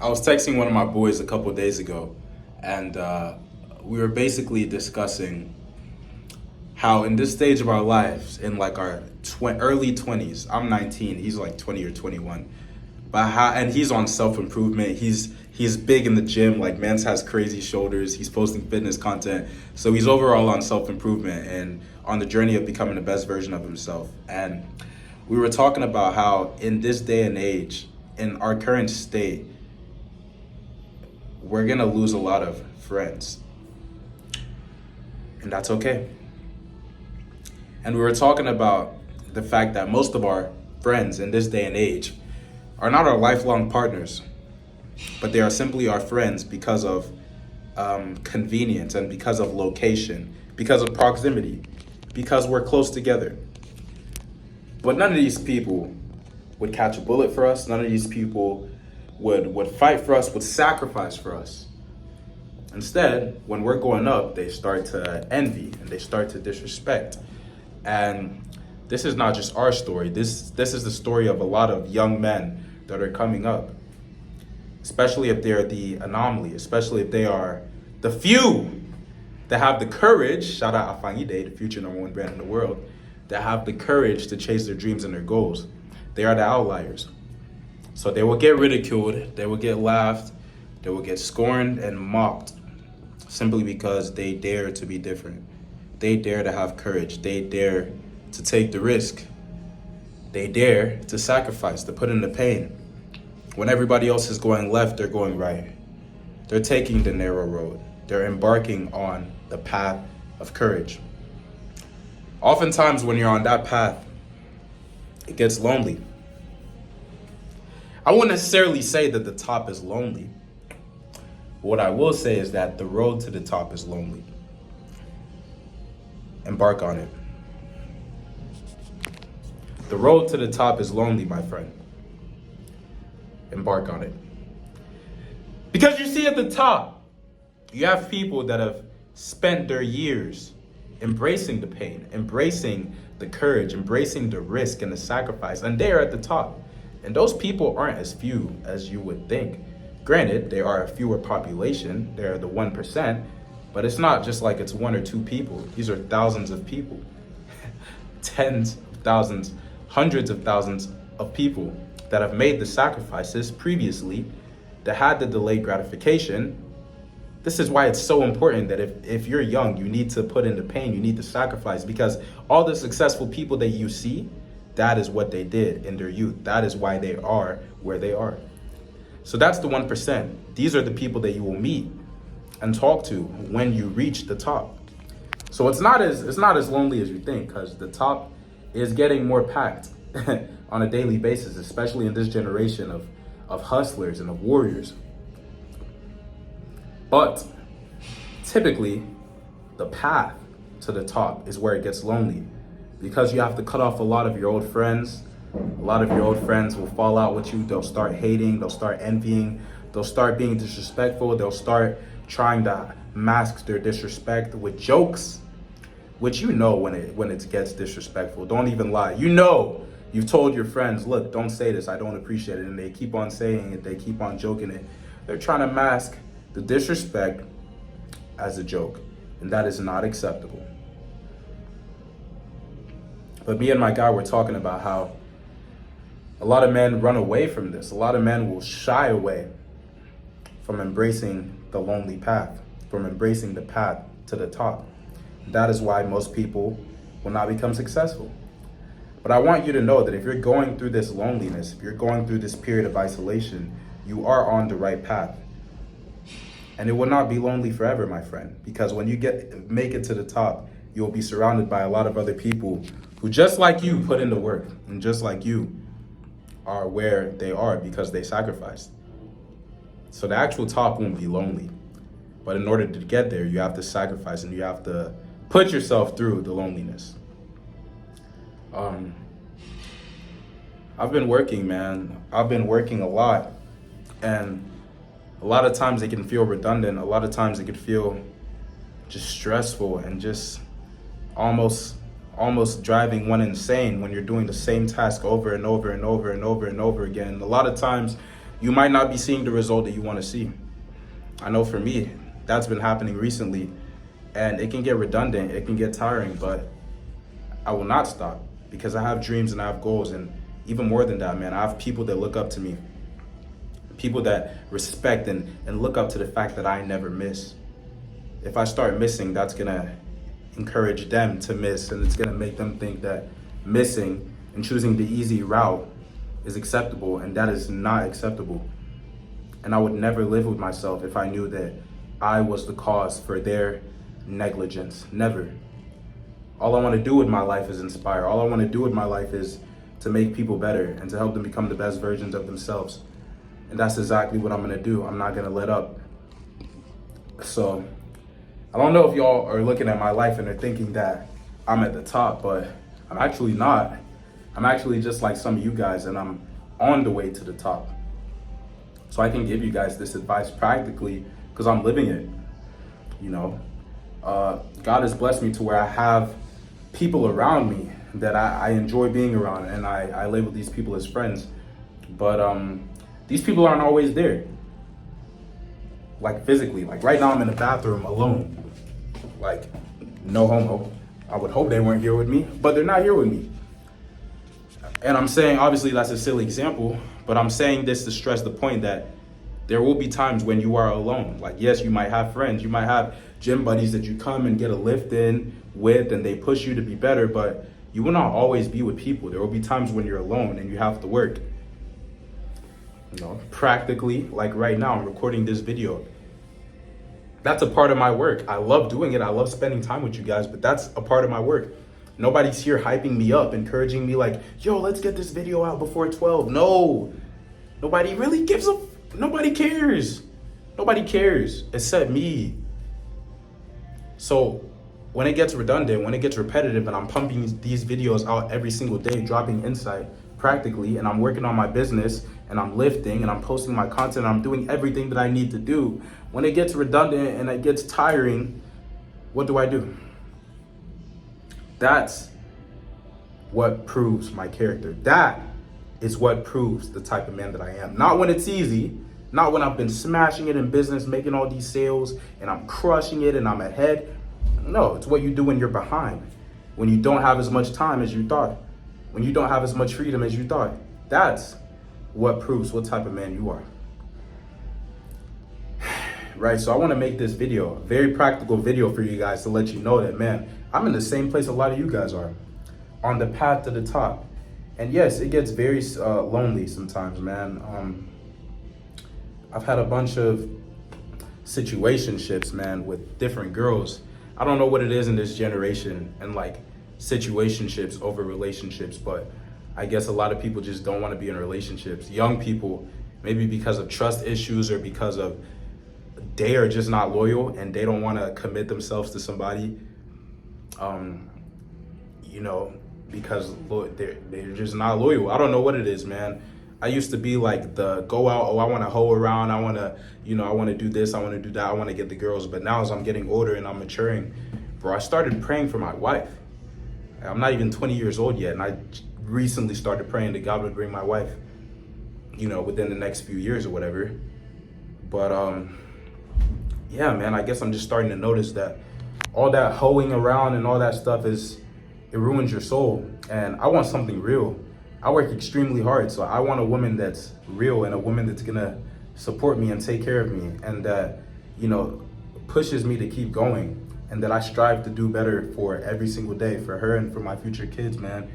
I was texting one of my boys a couple days ago, and we were basically discussing how in this stage of our lives, in like our early 20s, I'm 19, he's like 20 or 21, but how, and he's on self improvement. He's big in the gym. Like Mance has crazy shoulders. He's posting fitness content, so he's overall on self improvement and on the journey of becoming the best version of himself. And we were talking about how in this day and age, in our current state, we're gonna lose a lot of friends, and that's okay. And we were talking about the fact that most of our friends in this day and age are not our lifelong partners, but they are simply our friends because of convenience and because of location, because of proximity, because we're close together. But none of these people would catch a bullet for us. None of these people would fight for us, would sacrifice for us. Instead, when we're going up, they start to envy and they start to disrespect. And this is not just our story. This is the story of a lot of young men that are coming up, especially if they're the anomaly, especially if they are the few that have the courage, shout out Afangide, the future #1 brand in the world, that have the courage to chase their dreams and their goals. They are the outliers. So they will get ridiculed, they will get laughed, they will get scorned and mocked simply because they dare to be different. They dare to have courage. They dare to take the risk. They dare to sacrifice, to put in the pain. When everybody else is going left, they're going right. They're taking the narrow road. They're embarking on the path of courage. Oftentimes when you're on that path, it gets lonely. I wouldn't necessarily say that the top is lonely. What I will say is that the road to the top is lonely. Embark on it. The road to the top is lonely, my friend. Embark on it. Because you see at the top, you have people that have spent their years embracing the pain, embracing the courage, embracing the risk and the sacrifice, and they're at the top. And those people aren't as few as you would think. Granted, they are a fewer population, they're the 1%, but it's not just like it's one or two people. These are thousands of people, tens of thousands, hundreds of thousands of people that have made the sacrifices previously, that had the delayed gratification. This is why it's so important that if you're young, you need to put in the pain, you need to sacrifice, because all the successful people that you see, that is what they did in their youth. That is why they are where they are. So that's the 1%. These are the people that you will meet and talk to when you reach the top. So it's not as lonely as you think, because the top is getting more packed on a daily basis, especially in this generation of hustlers and of warriors. But typically, the path to the top is where it gets lonely, because you have to cut off a lot of your old friends. A lot of your old friends will fall out with you. They'll start hating, they'll start envying, they'll start being disrespectful, they'll start trying to mask their disrespect with jokes, which you know when it gets disrespectful. Don't even lie. You know, you've told your friends, look, don't say this, I don't appreciate it, and they keep on saying it, they keep on joking it. They're trying to mask the disrespect as a joke, and that is not acceptable. But me and my guy were talking about how a lot of men run away from this. A lot of men will shy away from embracing the lonely path, from embracing the path to the top. That is why most people will not become successful. But I want you to know that if you're going through this loneliness, if you're going through this period of isolation, you are on the right path. And it will not be lonely forever, my friend, because when you make it to the top, you'll be surrounded by a lot of other people who, just like you, put in the work, and just like you, are where they are because they sacrificed. So the actual top won't be lonely. But in order to get there, you have to sacrifice and you have to put yourself through the loneliness. I've been working, man. I've been working a lot. And a lot of times it can feel redundant. A lot of times it can feel just stressful and just almost driving one insane when you're doing the same task over and over and over and over and over again. A lot of times you might not be seeing the result that you want to see. I know for me, that's been happening recently, and it can get redundant, it can get tiring, but I will not stop because I have dreams and I have goals. And even more than that, man, I have people that look up to me, people that respect and look up to the fact that I never miss. If I start missing, that's gonna encourage them to miss, and it's gonna make them think that missing and choosing the easy route is acceptable, and that is not acceptable. And I would never live with myself if I knew that I was the cause for their negligence. Never. All I want to do with my life is inspire. All I want to do with my life is to make people better and to help them become the best versions of themselves. And that's exactly what I'm going to do. I'm not going to let up. So I don't know if y'all are looking at my life and are thinking that I'm at the top, but I'm actually not. I'm actually just like some of you guys, and I'm on the way to the top. So I can give you guys this advice practically because I'm living it. You know, God has blessed me to where I have people around me that I enjoy being around, and I label these people as friends. But these people aren't always there. Like physically, like right now I'm in the bathroom alone. Like, no homo. I would hope they weren't here with me, but they're not here with me. And I'm saying, obviously that's a silly example, but I'm saying this to stress the point that there will be times when you are alone. Like, yes, you might have friends, you might have gym buddies that you come and get a lift in with, and they push you to be better, but you will not always be with people. There will be times when you're alone and you have to work. You know, practically, like right now, I'm recording this video. That's a part of my work. I love doing it. I love spending time with you guys, but that's a part of my work. Nobody's here hyping me up, encouraging me like, yo, let's get this video out before 12. No, nobody really gives a, nobody cares. Nobody cares except me. So when it gets redundant, when it gets repetitive and I'm pumping these videos out every single day, dropping insight practically, and I'm working on my business and I'm lifting and I'm posting my content, and I'm doing everything that I need to do. When it gets redundant and it gets tiring, what do? That's what proves my character. That is what proves the type of man that I am. Not when it's easy, not when I've been smashing it in business, making all these sales, and I'm crushing it and I'm ahead. No, it's what you do when you're behind, when you don't have as much time as you thought, when you don't have as much freedom as you thought. That's what proves what type of man you are. Right, so I want to make this video, a very practical video for you guys to let you know that, man, I'm in the same place a lot of you guys are, on the path to the top. And yes, it gets very lonely sometimes, man. I've had a bunch of situationships, man, with different girls. I don't know what it is in this generation and like situationships over relationships, but I guess a lot of people just don't want to be in relationships. Young people, maybe because of trust issues or because of they are just not loyal and they don't want to commit themselves to somebody, you know, because they're just not loyal. I don't know what it is, man. I used to be like the go out, oh, I want to hoe around, I want to, you know, I want to do this, I want to do that, I want to get the girls. But now as I'm getting older and I'm maturing, bro, I started praying for my wife. I'm not even 20 years old yet, and I recently started praying that God would bring my wife, you know, within the next few years or whatever. But yeah, man, I guess I'm just starting to notice that all that hoeing around and all that stuff it ruins your soul. And I want something real. I work extremely hard, so I want a woman that's real and a woman that's gonna support me and take care of me, and that, you know, pushes me to keep going, and that I strive to do better for every single day, for her and for my future kids, man.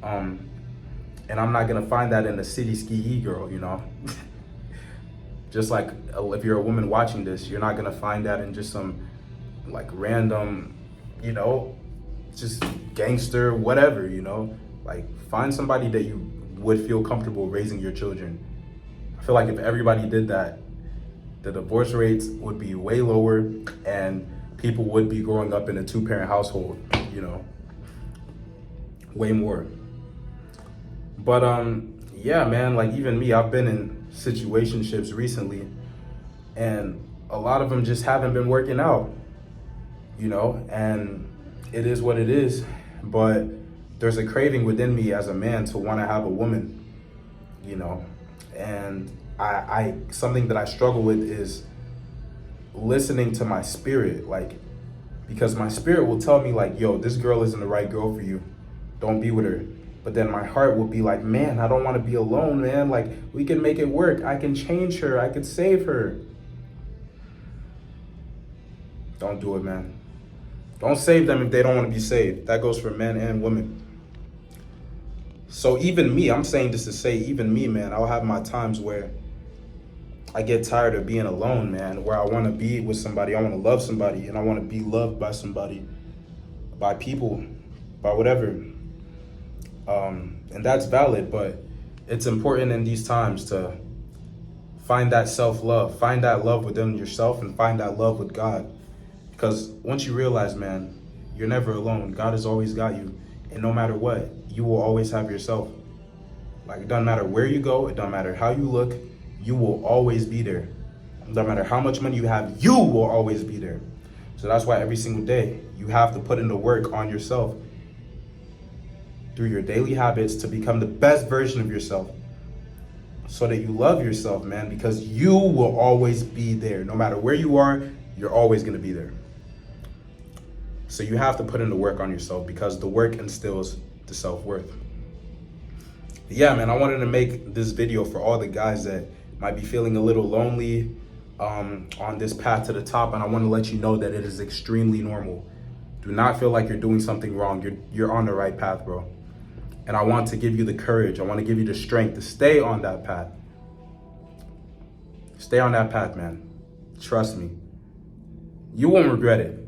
And I'm not gonna find that in a city ski girl, you know. Just like if you're a woman watching this, you're not gonna find that in just some like random, you know, just gangster, whatever, you know. Like, find somebody that you would feel comfortable raising your children. I feel like if everybody did that, the divorce rates would be way lower and people would be growing up in a 2-parent household, you know, way more. But yeah, man, like even me, I've been in situationships recently and a lot of them just haven't been working out, you know, and it is what it is. But there's a craving within me as a man to want to have a woman, you know, and I something that I struggle with is listening to my spirit, like, because my spirit will tell me like, yo, this girl isn't the right girl for you. Don't be with her. But then my heart will be like, man, I don't want to be alone, man. Like, we can make it work. I can change her. I could save her. Don't do it, man. Don't save them if they don't want to be saved. That goes for men and women. So even me, I'm saying this to say, even me, man, I'll have my times where I get tired of being alone, man, where I want to be with somebody, I want to love somebody, and I want to be loved by somebody, by people, by whatever. And that's valid, but it's important in these times to find that self-love, find that love within yourself, and find that love with God. Because once you realize, man, you're never alone. God has always got you. And no matter what, you will always have yourself. Like, it doesn't matter where you go, it doesn't matter how you look, you will always be there. It doesn't matter how much money you have, you will always be there. So that's why every single day, you have to put in the work on yourself through your daily habits to become the best version of yourself, so that you love yourself, man, because you will always be there. No matter where you are, you're always gonna be there. So you have to put in the work on yourself, because the work instills the self-worth. Yeah, man, I wanted to make this video for all the guys that might be feeling a little lonely on this path to the top, and I want to let you know that it is extremely normal. Do not feel like you're doing something wrong. You're on the right path, bro. And I want to give you the courage. I want to give you the strength to stay on that path. Stay on that path, man. Trust me. You won't regret it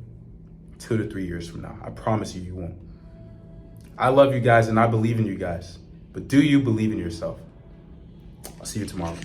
2 to 3 years from now. I promise you, you won't. I love you guys and I believe in you guys. But do you believe in yourself? I'll see you tomorrow.